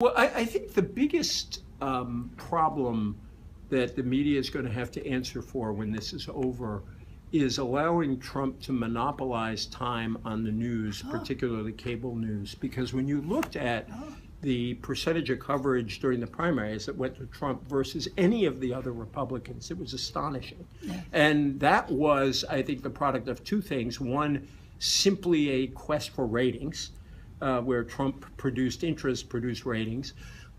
Well, I think the biggest problem that the media is going to have to answer for when this is over is allowing Trump to monopolize time on the news, particularly cable news. Because when you looked at the percentage of coverage during the primaries that went to Trump versus any of the other Republicans, it was astonishing. Yeah. And that was, I think, the product of two things. One, simply a quest for ratings, where Trump produced interest, produced ratings.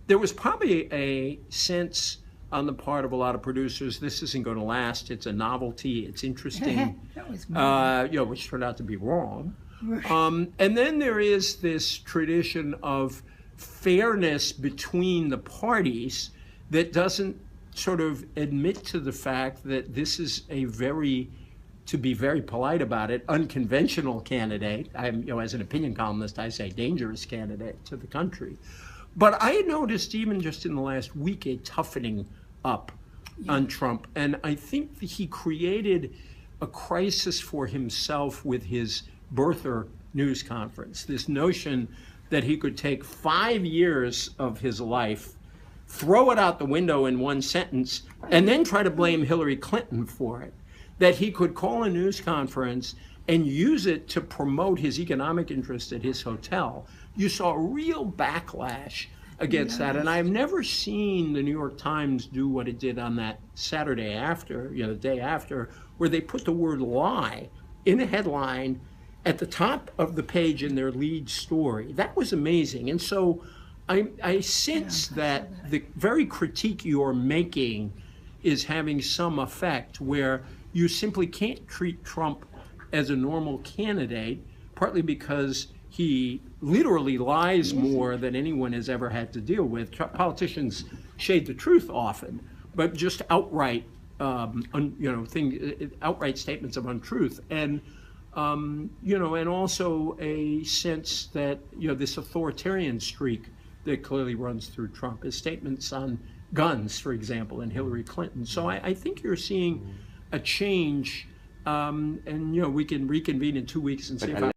There was probably a sense on the part of a lot of producers, this isn't going to last, it's a novelty, it's interesting, That was which turned out to be wrong. And then there is this tradition of fairness between the parties that doesn't sort of admit to the fact that this is a very, to be very polite about it, unconventional candidate. I'm, as an opinion columnist, I say dangerous candidate to the country. But I noticed even just in the last week a toughening up on Trump. And I think that he created a crisis for himself with his birther news conference. This notion that he could take 5 years of his life, throw it out the window in one sentence, and then try to blame Hillary Clinton for it. That he could call a news conference and use it to promote his economic interest at his hotel. You saw a real backlash against that. And I've never seen the New York Times do what it did on that Saturday after, the day after, where they put the word lie in a headline at the top of the page in their lead story. That was amazing. And so I sense that the very critique you're making is having some effect where you simply can't treat Trump as a normal candidate, partly because he literally lies more than anyone has ever had to deal with. Politicians shade the truth often, but just outright, outright statements of untruth, and and also a sense that this authoritarian streak that clearly runs through Trump. His statements on guns, for example, and Hillary Clinton. So I think you're seeing a change, and we can reconvene in 2 weeks and see if